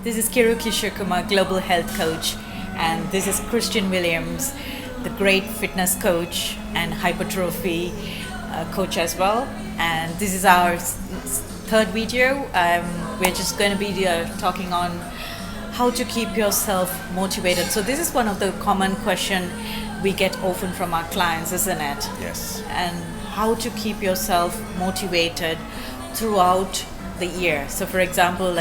This is Kiru Kishokumar, Global Health Coach, and this is Christian Williams, the great fitness coach and hypertrophy coach as well. And this is our third video. We're just going to be talking on how to keep yourself motivated. So this is one of the common question we get often from our clients, isn't it? Yes. And how to keep yourself motivated throughout the year. So for example,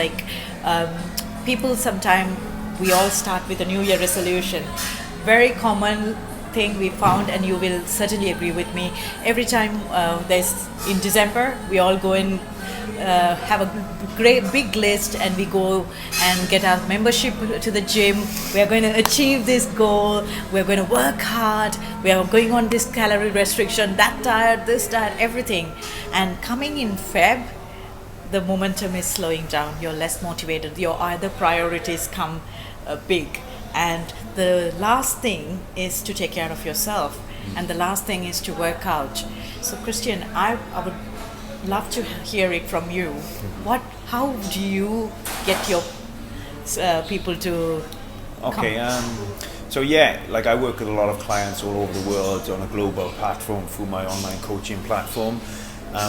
people sometimes, we all start with a New Year resolution. Very common thing we found, and you will certainly agree with me, every time in December, we all go and have a great big list, and we go and get our membership to the gym. We are going to achieve this goal. We're going to work hard. We are going on this calorie restriction, that diet, this diet, everything. And coming in Feb, the momentum is slowing down. You're less motivated. Your other priorities come big. And the last thing is to take care of yourself. And the last thing is to work out. So Christian, I would love to hear it from you. How do you get your people to Okay, I work with a lot of clients all over the world on a global platform through my online coaching platform.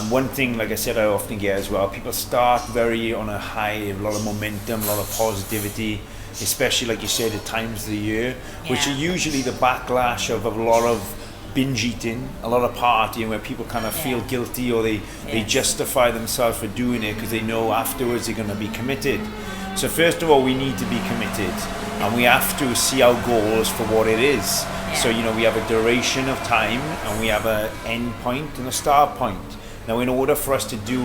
One thing, like I said, I often get as well, people start very on a high, a lot of momentum, a lot of positivity, especially like you said at times of the year, which are usually the backlash of a lot of binge eating, a lot of partying, where people kind of feel guilty, or they justify themselves for doing it because they know afterwards they're going to be committed. So first of all, we need to be committed, and we have to see our goals for what it is. So we have a duration of time, and we have an end point and a start point. Now, in order for us to do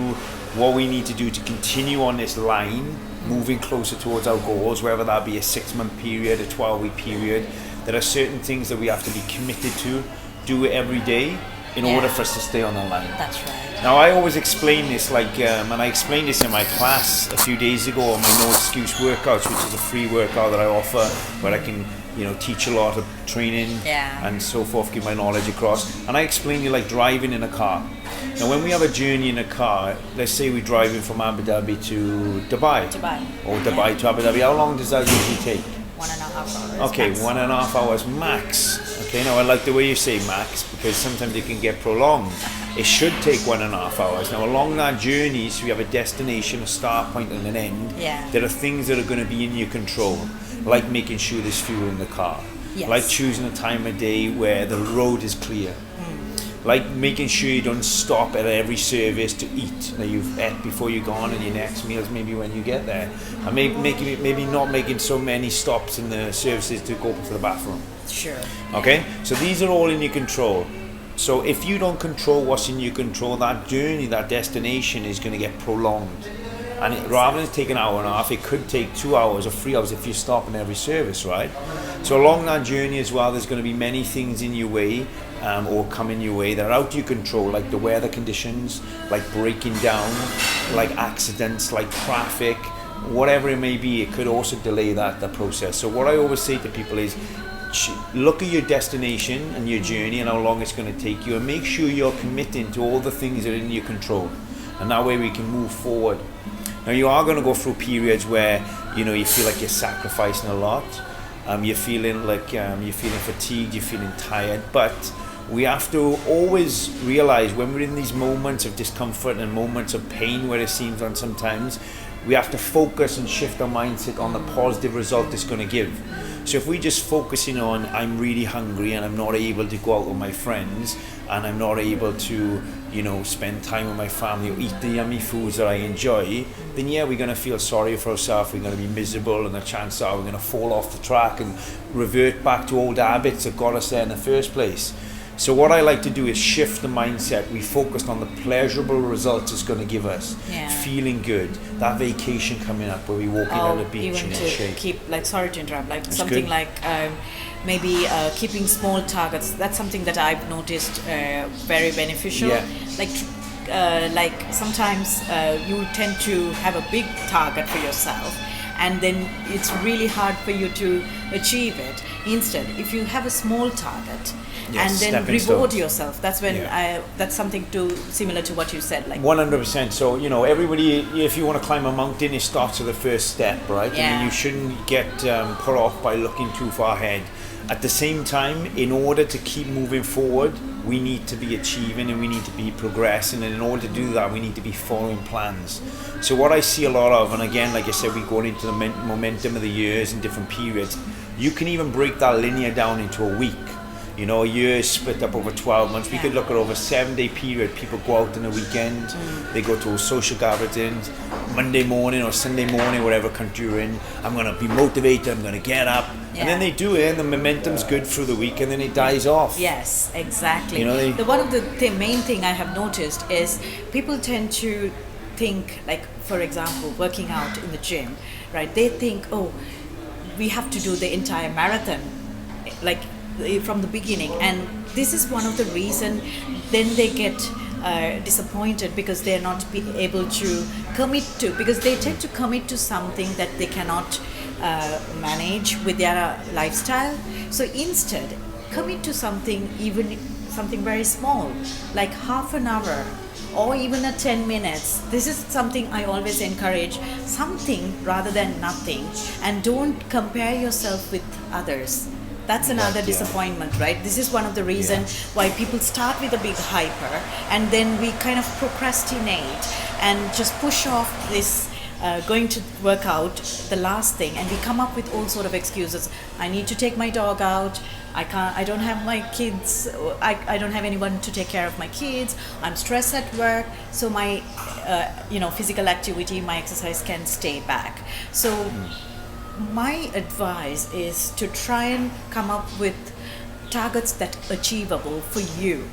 what we need to do to continue on this line, moving closer towards our goals, whether that be a 6-month period, a 12-week period, there are certain things that we have to be committed to, do it every day in order for us to stay on the line. That's right. Now, I always explain this, and I explained this in my class a few days ago on my No Excuse Workouts, which is a free workout that I offer, where I can teach a lot of training and so forth, give my knowledge across. And I explain it like driving in a car. Now, when we have a journey in a car, let's say we're driving from Abu Dhabi to Dubai. Or Dubai to Abu Dhabi. How long does that usually take? 1.5 hours. Okay, max. 1.5 hours max. Okay, now I like the way you say max, because sometimes it can get prolonged. It should take 1.5 hours. Now, along that journey, so you have a destination, a start point and an end. There are things that are going to be in your control, like making sure there's fuel in the car, like choosing a time of day where the road is clear, like making sure you don't stop at every service to eat. Now, you've ate before you go on, and your next meal is maybe when you get there, and maybe not making so many stops in the services to go to the bathroom. Sure. Okay, so these are all in your control. So if you don't control what's in your control, that journey, that destination is going to get prolonged. And rather than take an hour and a half, it could take 2 hours or 3 hours if you stop in every service, right? So along that journey as well, there's going to be many things in your way or come in your way that are out of your control, like the weather conditions, like breaking down, like accidents, like traffic, whatever it may be. It could also delay the process. So what I always say to people is, look at your destination and your journey and how long it's going to take you, and make sure you're committing to all the things that are in your control, and that way we can move forward. Now, you are going to go through periods where you feel like you're sacrificing a lot, you're feeling fatigued, you're feeling tired, but we have to always realize when we're in these moments of discomfort and moments of pain, where it seems on sometimes, we have to focus and shift our mindset on the positive result it's going to give. So if we're just focusing on, I'm really hungry and I'm not able to go out with my friends, and I'm not able to, spend time with my family or eat the yummy foods that I enjoy, then we're going to feel sorry for ourselves, we're going to be miserable, and the chances are we're going to fall off the track and revert back to old habits that got us there in the first place. So what I like to do is shift the mindset. We focused on the pleasurable results it's going to give us. Feeling good. That vacation coming up where we walking on the beach in shape. Keep, sorry to interrupt, That's something good. like maybe keeping small targets. That's something that I've noticed very beneficial. Like sometimes you tend to have a big target for yourself, and then it's really hard for you to achieve it. Instead, if you have a small target, and then reward yourself, that's when that's something similar to what you said, like 100%. So everybody, if you want to climb a mountain, it starts with the first step, right? Yeah. I mean, you shouldn't get put off by looking too far ahead. At the same time, in order to keep moving forward, we need to be achieving and we need to be progressing, and in order to do that, we need to be following plans. So what I see a lot of, and again, like I said, we go into the momentum of the years and different periods, you can even break that linear down into a week. A year is split up over 12 months. We could look at over a 7-day period. People go out on the weekend, they go to a social gatherings, Monday morning or Sunday morning, whatever country you're in, I'm going to be motivated, I'm going to get up. And then they do it, and the momentum's good through the week, and then it dies off. Yes, exactly. One of the main thing I have noticed is people tend to think, like, for example, working out in the gym, right? They think, oh, we have to do the entire marathon, like, from the beginning, and this is one of the reason then they get disappointed, because they're not able to commit to, because they tend to commit to something that they cannot manage with their lifestyle. So instead, commit to something very small, like half an hour or even 10 minutes. This is something I always encourage, something rather than nothing, and don't compare yourself with others. That's another disappointment, right? This is one of the reasons why people start with a big hyper, and then we kind of procrastinate and just push off this going to work out, the last thing, and we come up with all sort of excuses. I need to take my dog out. I don't have my kids. I don't have anyone to take care of my kids. I'm stressed at work, so my physical activity, my exercise can stay back. So my advice is to try and come up with targets that are achievable for you,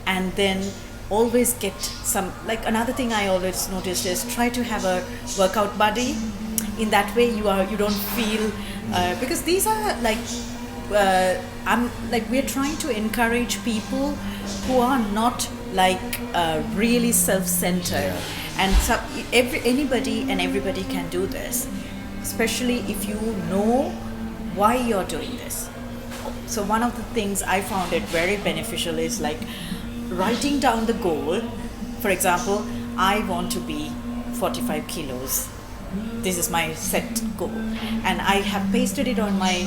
and then always get some, like, another thing I always noticed is try to have a workout buddy. In that way you don't feel because these are like we're trying to encourage people who are not like really self-centered, and so anybody and everybody can do this, especially if you know why you're doing this. So one of the things I found it very beneficial is like writing down the goal. For example, I want to be 45 kilos. This is my set goal, and I have pasted it on my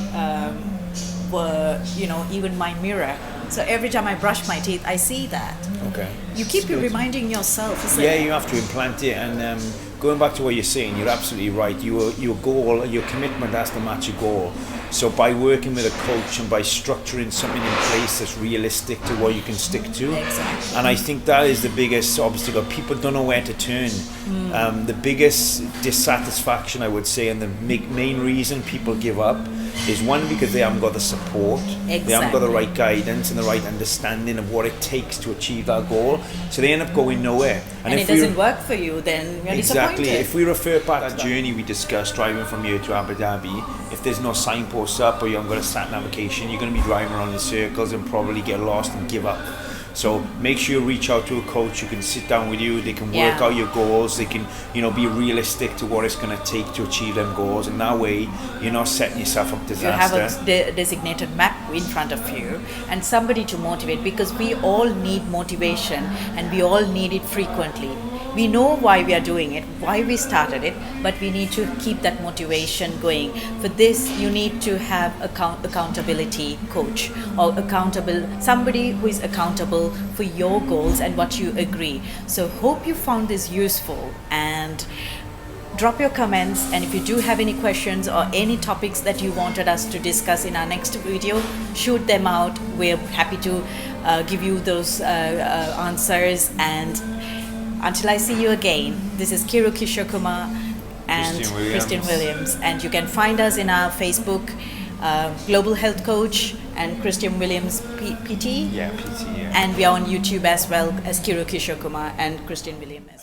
even my mirror. So every time I brush my teeth, I see that. Okay. You keep reminding yourself, isn't Yeah, it? you have to implant it. And going back to what you're saying, you're absolutely right. Your goal, your commitment has to match your goal. So by working with a coach and by structuring something in place that's realistic to what you can stick to. Exactly. And I think that is the biggest obstacle. People don't know where to turn. The biggest dissatisfaction, I would say, and the main reason people give up is, one, because they haven't got the support. Exactly. They haven't got the right guidance and the right understanding of what it takes to achieve that goal. So they end up going nowhere. And if it doesn't work for you, then you're exactly. disappointed. If we refer back to that journey we discussed, driving from here to Abu Dhabi, if there's no signposts up or you haven't got a sat navigation, you're going to be driving around in circles and probably get lost and give up. So make sure you reach out to a coach who can sit down with you. They can work out your goals. They can, be realistic to what it's going to take to achieve them goals. And that way, you're not setting yourself up for disaster. You have a designated map in front of you and somebody to motivate, because we all need motivation and we all need it frequently. We know why we are doing it, why we started it, but we need to keep that motivation going. For this, you need to have accountability coach, or somebody who is accountable for your goals and what you agree. So hope you found this useful, and drop your comments, and if you do have any questions or any topics that you wanted us to discuss in our next video, shoot them out. We're happy to give you those answers. And until I see you again, this is Kiru Kishokumar and Christian Williams. And you can find us in our Facebook, Global Health Coach and Christian Williams PT. Yeah, PT, yeah. And we are on YouTube as well as Kiru Kishokumar and Christian Williams.